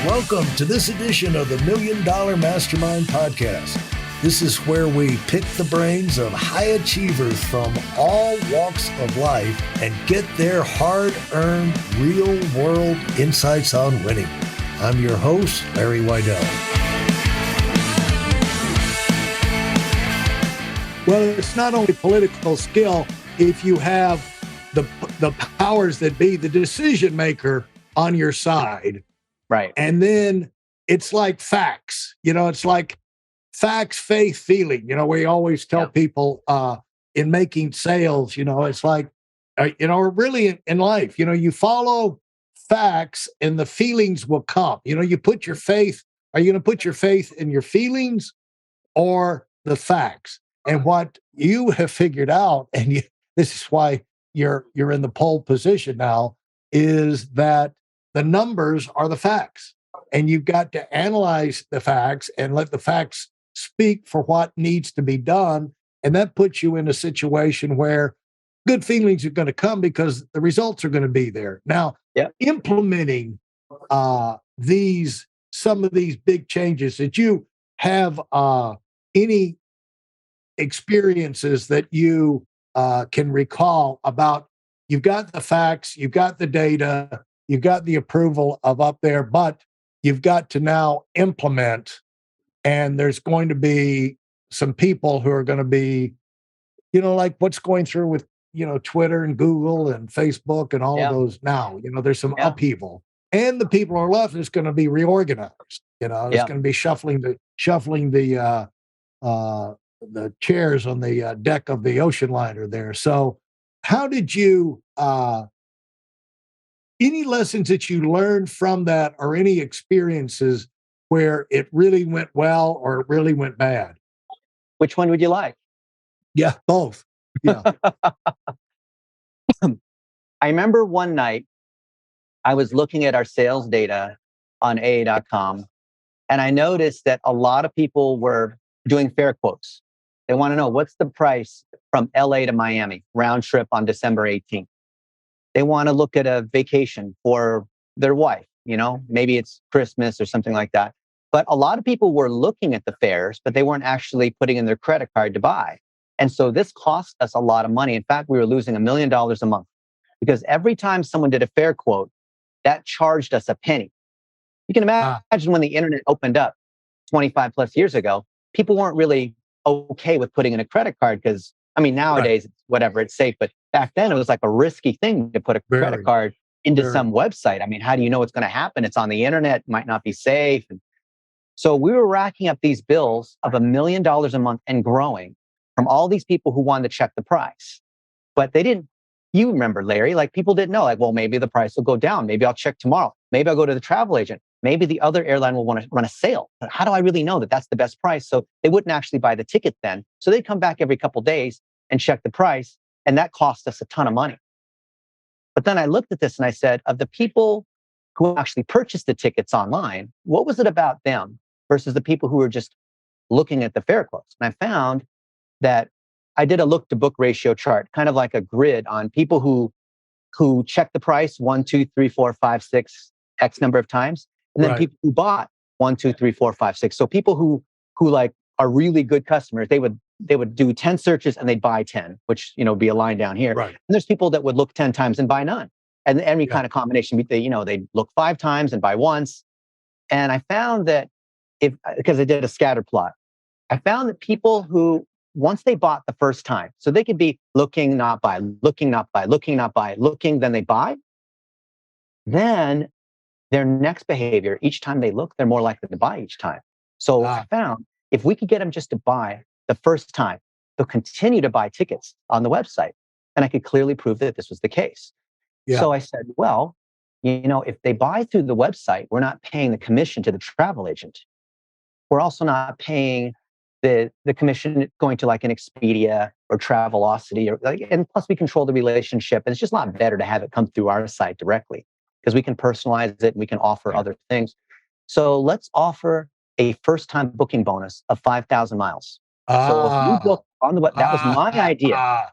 Welcome to this edition of the Million Dollar Mastermind podcast. This is where we pick the brains of high achievers from all walks of life and get their hard-earned, real-world insights on winning. I'm your host, Larry Weidel. Well, it's not only political skill if you have the powers that be, the decision maker on your side. Right. And then it's like facts, it's like facts, faith, feeling. We always tell people in making sales, it's like, really in life, you follow facts and the feelings will come. You put your faith, are you going to put your faith in your feelings or the facts? And what you have figured out, and this is why you're in the pole position now, is that the numbers are the facts, and you've got to analyze the facts and let the facts speak for what needs to be done. And that puts you in a situation where good feelings are going to come because the results are going to be there. Now, implementing some of these big changes, that you have any experiences that you can recall about, you've got the facts, you've got the data, you've got the approval of up there, but you've got to now implement. And there's going to be some people who are going to be, like what's going through with, Twitter and Google and Facebook and all of those now. There's some upheaval. And the people who are left is going to be reorganized. It's going to be shuffling the chairs on the deck of the ocean liner there. So how did you any lessons that you learned from that, or any experiences where it really went well or it really went bad? Which one would you like? Yeah, both. Yeah. I remember one night I was looking at our sales data on AA.com, and I noticed that a lot of people were doing fare quotes. They want to know, what's the price from LA to Miami, round trip on December 18th. They want to look at a vacation for their wife, maybe it's Christmas or something like that. But a lot of people were looking at the fares, but they weren't actually putting in their credit card to buy. And so this cost us a lot of money. In fact, we were losing $1 million a month because every time someone did a fare quote, that charged us a penny. You can imagine when the internet opened up 25 plus years ago, people weren't really okay with putting in a credit card because, nowadays, it's whatever, it's safe. But back then, it was like a risky thing to put a credit card into some website. How do you know what's going to happen? It's on the internet, might not be safe. And so we were racking up these bills of $1 million a month and growing from all these people who wanted to check the price. But they didn't, you remember, Larry, people didn't know, well, maybe the price will go down. Maybe I'll check tomorrow. Maybe I'll go to the travel agent. Maybe the other airline will want to run a sale. But how do I really know that that's the best price? So they wouldn't actually buy the ticket then. So they'd come back every couple of days and check the price. And that cost us a ton of money. But then I looked at this and I said, of the people who actually purchased the tickets online, what was it about them versus the people who were just looking at the fare quotes? And I found that I did a look to book ratio chart, kind of like a grid on people who checked the price 1, 2, 3, 4, 5, 6, X number of times. And then people who bought 1, 2, 3, 4, 5, 6. So people who are really good customers, they would do 10 searches and they'd buy 10, which, be a line down here. Right. And there's people that would look 10 times and buy none. And any kind of combination, they'd look 5 times and buy once. And I found that because I did a scatter plot, I found that people who, once they bought the first time, so they could be looking, not buy, looking, not buy, looking, not buy, looking, then they buy. Then their next behavior, each time they look, they're more likely to buy each time. So I found if we could get them just to buy the first time, they'll continue to buy tickets on the website. And I could clearly prove that this was the case. Yeah. So I said, well, if they buy through the website, we're not paying the commission to the travel agent. We're also not paying the commission going to like an Expedia or Travelocity, and plus we control the relationship. And it's just a lot better to have it come through our site directly because we can personalize it and we can offer other things. So let's offer a first-time booking bonus of 5,000 miles. So if you book on the web, that was my idea.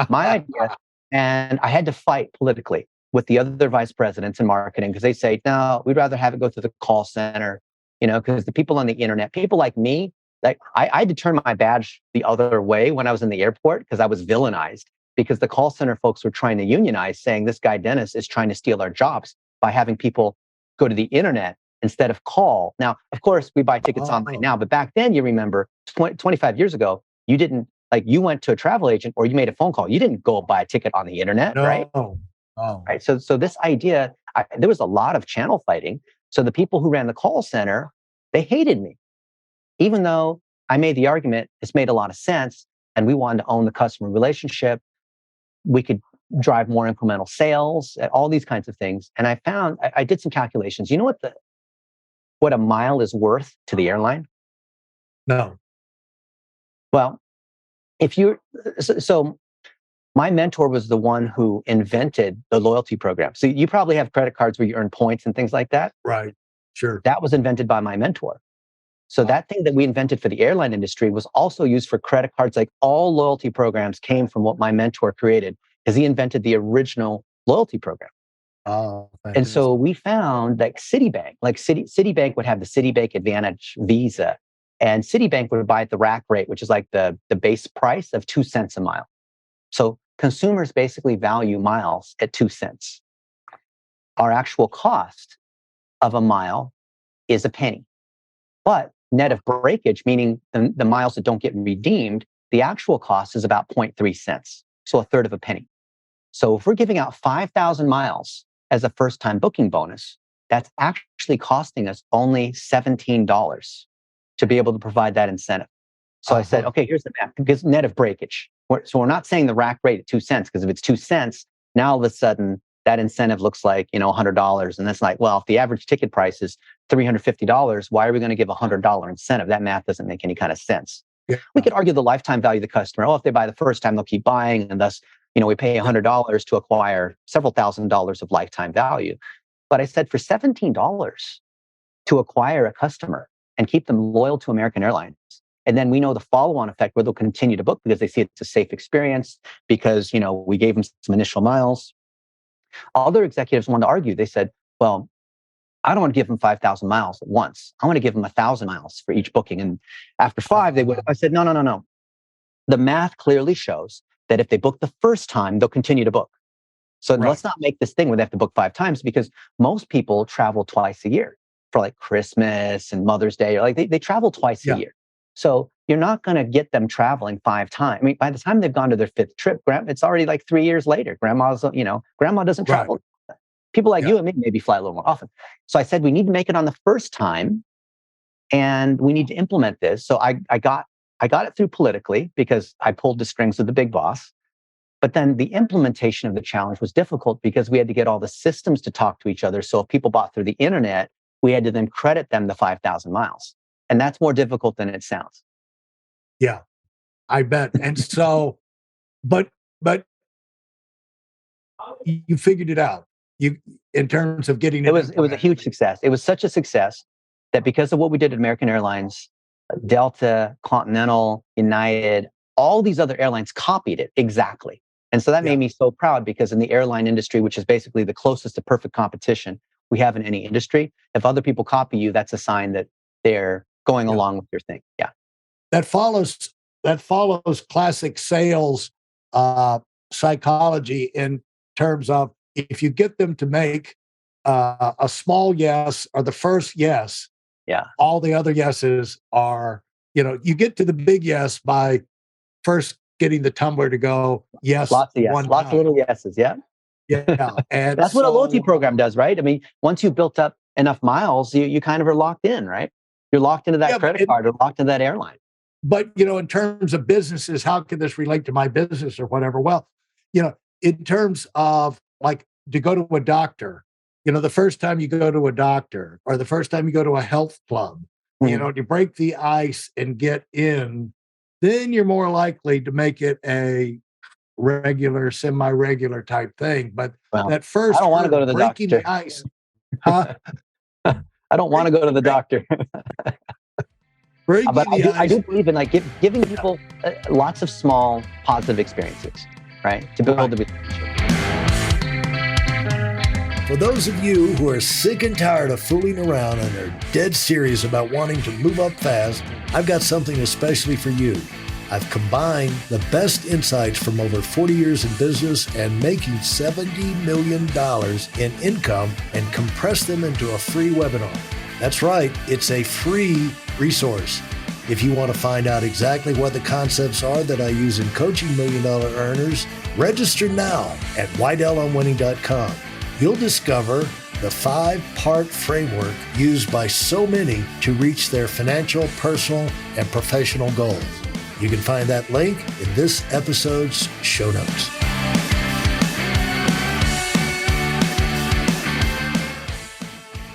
My idea. And I had to fight politically with the other vice presidents in marketing because they say, no, we'd rather have it go through the call center, because the people on the internet, people like me, like I had to turn my badge the other way when I was in the airport because I was villainized because the call center folks were trying to unionize, saying this guy Dennis is trying to steal our jobs by having people go to the internet instead of call. Now, of course, we buy tickets online now, but back then, you remember 25 years ago, you didn't, like, you went to a travel agent or you made a phone call. You didn't go buy a ticket on the internet, right? Oh. Right. So this idea, there was a lot of channel fighting. So the people who ran the call center, they hated me, even though I made the argument, it's made a lot of sense, and we wanted to own the customer relationship. We could drive more incremental sales, all these kinds of things. And I found, I did some calculations. You know what a mile is worth to the airline? No. Well, so my mentor was the one who invented the loyalty program. So you probably have credit cards where you earn points and things like that. Right. Sure. That was invented by my mentor. So that thing that we invented for the airline industry was also used for credit cards. Like, all loyalty programs came from what my mentor created because he invented the original loyalty program. Oh, and so we found that Citibank would have the Citibank Advantage Visa, and Citibank would buy at the rack rate, which is like the base price of 2 cents a mile. So consumers basically value miles at 2 cents. Our actual cost of a mile is a penny. But net of breakage, meaning the miles that don't get redeemed, the actual cost is about 0.3 cents. So a third of a penny. So if we're giving out 5,000 miles as a first-time booking bonus, that's actually costing us only $17 to be able to provide that incentive. So I said, okay, here's the math, because net of breakage. So we're not saying the rack rate at 2 cents, because if it's 2 cents, now all of a sudden that incentive looks like, $100. And that's like, well, if the average ticket price is $350, why are we going to give a $100 incentive? That math doesn't make any kind of sense. Yeah. We could argue the lifetime value of the customer. Oh, if they buy the first time, they'll keep buying. And thus, we pay $100 to acquire several $1,000s of lifetime value. But I said, for $17 to acquire a customer and keep them loyal to American Airlines, and then we know the follow-on effect where they'll continue to book because they see it's a safe experience, because, we gave them some initial miles. Other executives wanted to argue. They said, well, I don't want to give them 5,000 miles at once. I want to give them 1,000 miles for each booking. And after 5, they would. I said, no. The math clearly shows that if they book the first time, they'll continue to book. So let's not make this thing where they have to book 5 times, because most people travel twice a year for like Christmas and Mother's Day. Or like they travel twice a year. So you're not going to get them traveling 5 times. I mean, by the time they've gone to their 5th trip, it's already like 3 years later. Grandma doesn't travel. People like you and me maybe fly a little more often. So I said, we need to make it on the first time, and we need to implement this. So I got it through politically, because I pulled the strings of the big boss. But then the implementation of the challenge was difficult, because we had to get all the systems to talk to each other. So if people bought through the internet, we had to then credit them the 5,000 miles. And that's more difficult than it sounds. Yeah, I bet. And so, but you figured it out. In terms of getting it was a huge success. It was such a success that because of what we did at American Airlines, Delta, Continental, United, all these other airlines copied it exactly. And so that made me so proud, because in the airline industry, which is basically the closest to perfect competition we have in any industry, if other people copy you, that's a sign that they're going along with your thing. Yeah. That follows classic sales psychology, in terms of, if you get them to make a small yes or the first yes, all the other yeses are, you get to the big yes by first getting the tumbler to go yes. Lots of little yeses. Yeah. And that's what a loyalty program does, right? I mean, once you've built up enough miles, you kind of are locked in, right? You're locked into that credit card, or locked into that airline. But, in terms of businesses, how can this relate to my business or whatever? Well, in terms of, like, to go to a doctor, the first time you go to a doctor, or the first time you go to a health club, you break the ice and get in, then you're more likely to make it a regular, semi-regular type thing. But that first, I don't want to go to the breaking doctor. The ice, I don't want to go to the doctor. But I do believe in giving people lots of small positive experiences, right? To build the relationship. For those of you who are sick and tired of fooling around and are dead serious about wanting to move up fast, I've got something especially for you. I've combined the best insights from over 40 years in business and making $70 million in income and compressed them into a free webinar. That's right, it's a free resource. If you want to find out exactly what the concepts are that I use in coaching $1 million earners, register now at WeidelOnWinning.com. You'll discover the 5-part framework used by so many to reach their financial, personal, and professional goals. You can find that link in this episode's show notes.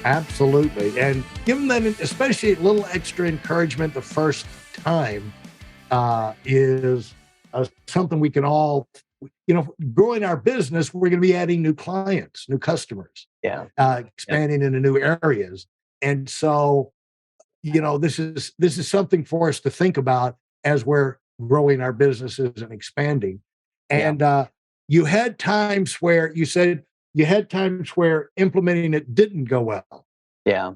Absolutely. And give them that, especially a little extra encouragement the first time is something we can all, growing our business, we're going to be adding new clients, new customers, expanding into new areas. And so, this is something for us to think about as we're growing our businesses and expanding. And you had times where you said implementing it didn't go well. Yeah.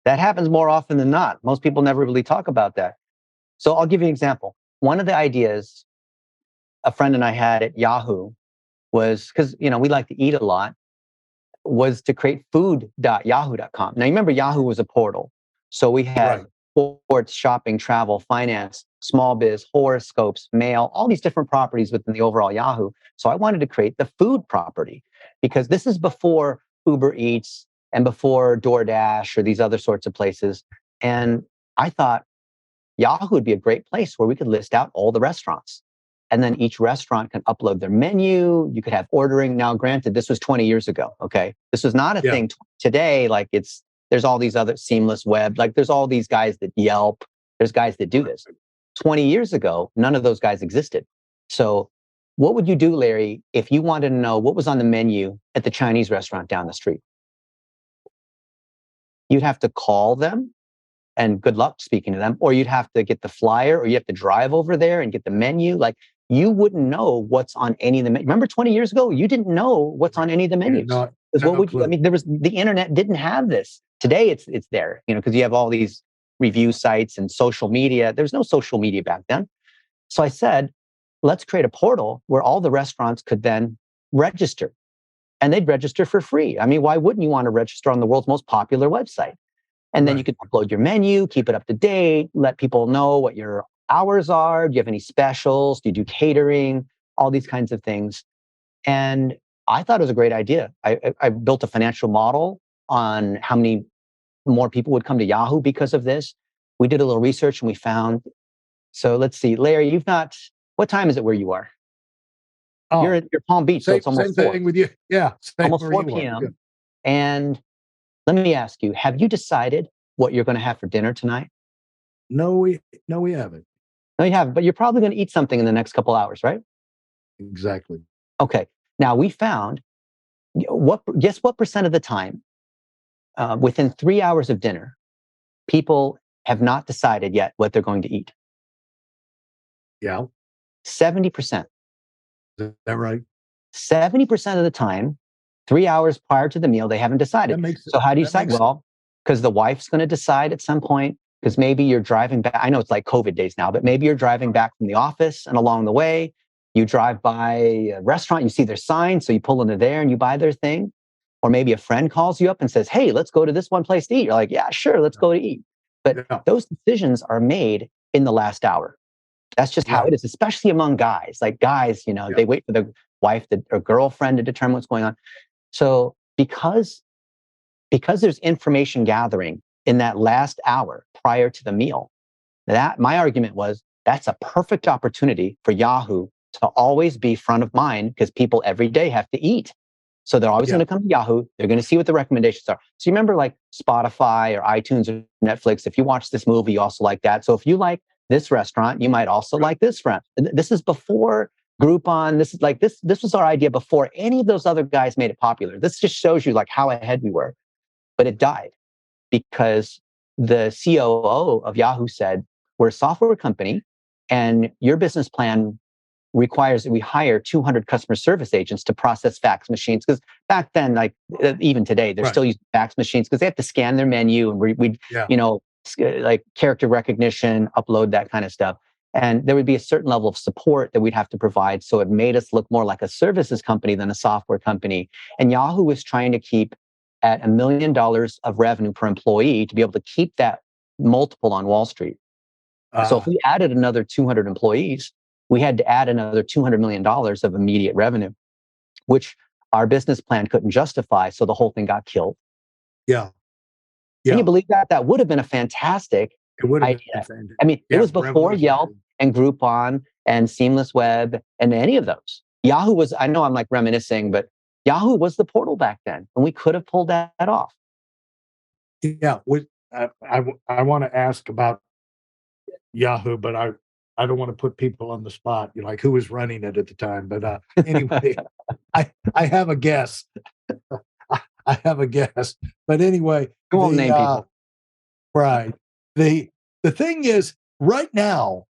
That happens more often than not. Most people never really talk about that. So I'll give you an example. One of the ideas a friend and I had at Yahoo was, because we like to eat a lot, was to create food.yahoo.com. Now, you remember Yahoo was a portal. So we had sports, shopping, travel, finance, small biz, horoscopes, mail, all these different properties within the overall Yahoo. So I wanted to create the food property, because this is before Uber Eats and before DoorDash or these other sorts of places. And I thought Yahoo would be a great place where we could list out all the restaurants. And then each restaurant can upload their menu. You could have ordering. Now, granted, this was 20 years ago. Okay. This was not a thing today. Like there's all these other seamless web, like there's all these guys that Yelp. There's guys that do this. 20 years ago, none of those guys existed. So what would you do, Larry, if you wanted to know what was on the menu at the Chinese restaurant down the street? You'd have to call them, and good luck speaking to them, or you'd have to get the flyer, or you have to drive over there and get the menu. Like, you wouldn't know what's on any of the menus. Remember 20 years ago, you didn't know what's on any of the menus. What would you, there was, the internet didn't have this. Today it's there, because you have all these review sites and social media. There's no social media back then. So I said, let's create a portal where all the restaurants could then register, and they'd register for free. I mean, why wouldn't you want to register on the world's most popular website? And then you could upload your menu, keep it up to date, let people know what your hours are. Do you have any specials? Do you do catering? All these kinds of things. And I thought it was a great idea. I built a financial model on how many more people would come to Yahoo because of this. We did a little research and we found, so let's see, Larry, what time is it where you are? You're at Palm Beach, so it's almost same thing with you. Yeah. Almost 4 p.m. And let me ask you, have you decided what you're going to have for dinner tonight? No, we haven't. No, you haven't, but you're probably going to eat something in the next couple hours, right? Exactly. Okay. Now, we found, guess what percent of the time, within 3 hours of dinner, people have not decided yet what they're going to eat? Yeah. 70%. Is that right? 70% of the time, 3 hours prior to the meal, they haven't decided. So how do you decide? Well, because the wife's going to decide at some point, because maybe you're driving back. I know it's like COVID days now, but maybe you're driving back from the office, and along the way, you drive by a restaurant, you see their sign, so you pull into there and you buy their thing. Or maybe a friend calls you up and says, hey, let's go to this one place to eat. You're like, yeah, sure, let's go to eat. But those decisions are made in the last hour. That's just how it is, especially among guys. Like guys, they wait for the wife or girlfriend to determine what's going on. So because there's information gathering in that last hour prior to the meal, that my argument was that's a perfect opportunity for Yahoo to always be front of mind, because people every day have to eat. So they're always going to come to Yahoo. They're going to see what the recommendations are. So you remember like Spotify or iTunes or Netflix, if you watch this movie, you also like that. So if you like this restaurant, you might also like this friend. This is before Groupon. This is like this was our idea before any of those other guys made it popular. This just shows you like how ahead we were. But it died because the COO of Yahoo said, we're a software company and your business plan requires that we hire 200 customer service agents to process fax machines. Because back then, like even today, they're still using fax machines because they have to scan their menu and we like character recognition, upload that kind of stuff. And there would be a certain level of support that we'd have to provide. So it made us look more like a services company than a software company. And Yahoo was trying to keep at $1 million of revenue per employee to be able to keep that multiple on Wall Street. So if we added another 200 employees, we had to add another $200 million of immediate revenue, which our business plan couldn't justify. So the whole thing got killed. Yeah. Can you believe that? That would have been a fantastic idea. I mean, it was before Yelp and Groupon and Seamless Web and any of those. Yahoo was, I know I'm like reminiscing, but Yahoo was the portal back then, and we could have pulled that off. Yeah. I want to ask about Yahoo, but I don't want to put people on the spot. You're like, who was running it at the time? But anyway, I have a guess. I have a guess. But anyway, you won't name people. Right. The thing is, right now,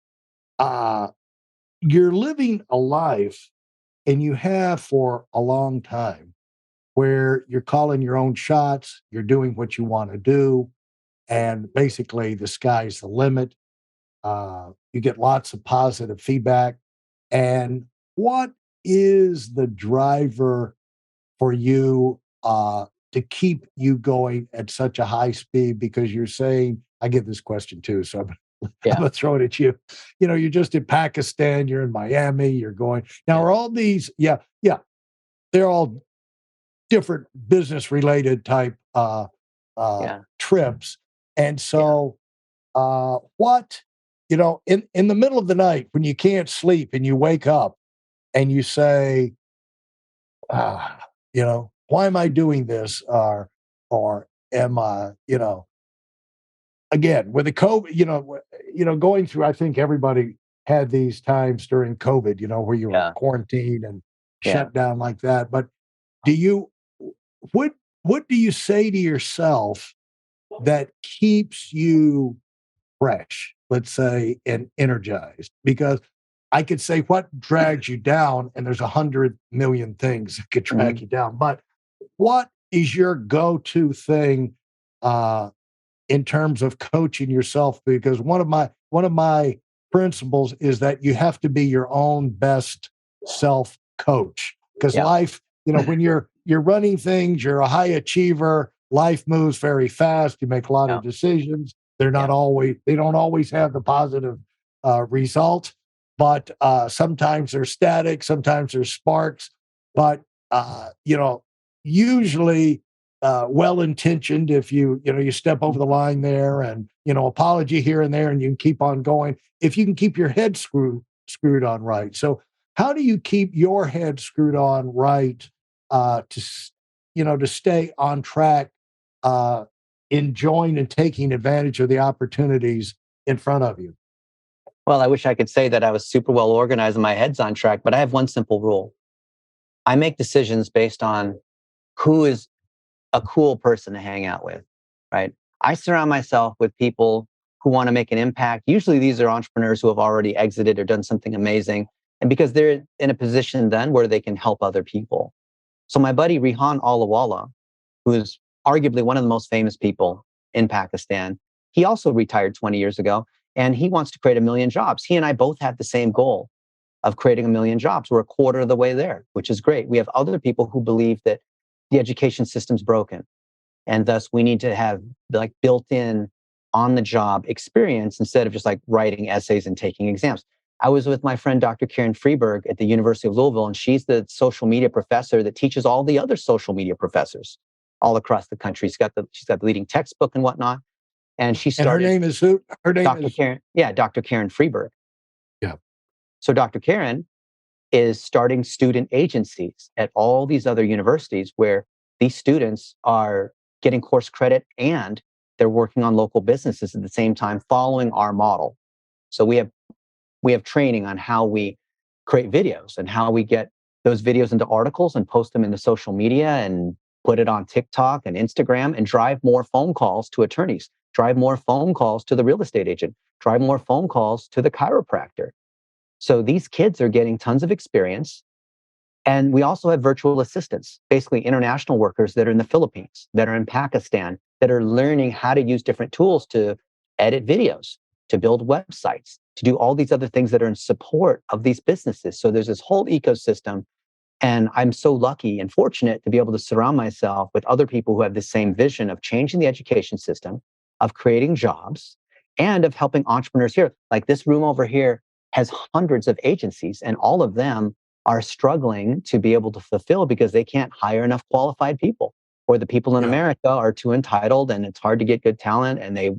you're living a life, and you have for a long time, where you're calling your own shots, you're doing what you want to do, and basically the sky's the limit. You get lots of positive feedback. And what is the driver for you to keep you going at such a high speed? Because you're saying, I get this question too, so I'm going to throw it at you. You know, you're just in Pakistan, you're in Miami, you're going. Now, are all these, they're all different business related type trips. And so what, in the middle of the night when you can't sleep and you wake up and you say, why am I doing this? Or am I, again, with the COVID, going through, I think everybody had these times during COVID, where you were quarantined and shut down like that. But what do you say to yourself that keeps you fresh, let's say, and energized? Because I could say what drags you down, and there's 100 million things that could drag you down. But what is your go-to thing in terms of coaching yourself? Because one of my principles is that you have to be your own best self coach. Because life, when you're running things, you're a high achiever. Life moves very fast. You make a lot of decisions. They're not always, they don't always have the positive result, but sometimes they're static, sometimes they're sparks, but usually well-intentioned. If you step over the line there, and apology here and there, and you can keep on going if you can keep your head screwed on right. So how do you keep your head screwed on right to stay on track, enjoying and taking advantage of the opportunities in front of you? Well, I wish I could say that I was super well organized and my head's on track, but I have one simple rule. I make decisions based on who is a cool person to hang out with, right? I surround myself with people who want to make an impact. Usually these are entrepreneurs who have already exited or done something amazing. And because they're in a position then where they can help other people. So my buddy Rihan Alawala, who is arguably one of the most famous people in Pakistan, he also retired 20 years ago, and he wants to create 1 million jobs. He and I both have the same goal of creating 1 million jobs. We're a quarter of the way there, which is great. We have other people who believe that the education system's broken, and thus we need to have like built-in on-the-job experience instead of just like writing essays and taking exams. I was with my friend, Dr. Karen Freeberg at the University of Louisville, and she's the social media professor that teaches all the other social media professors all across the country. She's got the leading textbook and whatnot. And she started. And her name is who? Her name Dr. is Karen. Yeah, Dr. Karen Freeberg. Yeah. So Dr. Karen is starting student agencies at all these other universities where these students are getting course credit and they're working on local businesses at the same time, following our model. So we have training on how we create videos and how we get those videos into articles and post them into social media and put it on TikTok and Instagram and drive more phone calls to attorneys, drive more phone calls to the real estate agent, drive more phone calls to the chiropractor. So these kids are getting tons of experience. And we also have virtual assistants, basically international workers that are in the Philippines, that are in Pakistan, that are learning how to use different tools to edit videos, to build websites, to do all these other things that are in support of these businesses. So there's this whole ecosystem. And I'm so lucky and fortunate to be able to surround myself with other people who have the same vision of changing the education system, of creating jobs, and of helping entrepreneurs here. Like this room over here has hundreds of agencies, and all of them are struggling to be able to fulfill because they can't hire enough qualified people, or the people in America are too entitled and it's hard to get good talent. And they,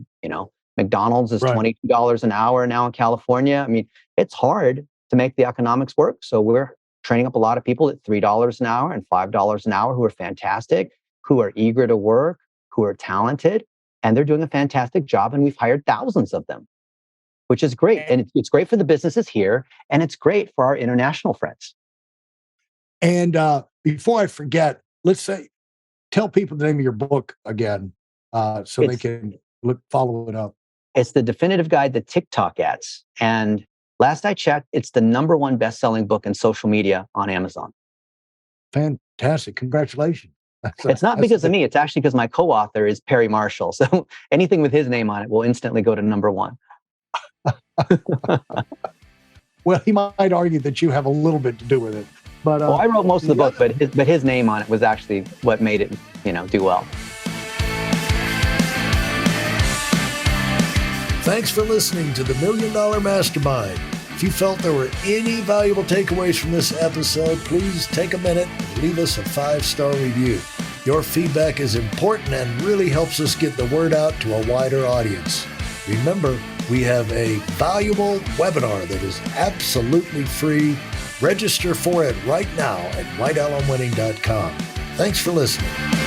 McDonald's is $22 an hour now in California. I mean, it's hard to make the economics work. So we're training up a lot of people at $3 an hour and $5 an hour who are fantastic, who are eager to work, who are talented, and they're doing a fantastic job. And we've hired thousands of them, which is great. And it's great for the businesses here, and it's great for our international friends. And before I forget, tell people the name of your book again, so they can follow it up. It's The Definitive Guide to TikTok Ads. And last I checked, it's the #1 best-selling book in social media on Amazon. Fantastic. Congratulations. It's not because of me. It's actually because my co-author is Perry Marshall. So anything with his name on it will instantly go to #1. Well, he might argue that you have a little bit to do with it. But I wrote most of the book, but his name on it was actually what made it, do well. Thanks for listening to the Million Dollar Mastermind. If you felt there were any valuable takeaways from this episode, please take a minute and leave us a 5-star review. Your feedback is important and really helps us get the word out to a wider audience. Remember, we have a valuable webinar that is absolutely free. Register for it right now at weidelonwinning.com. Thanks for listening.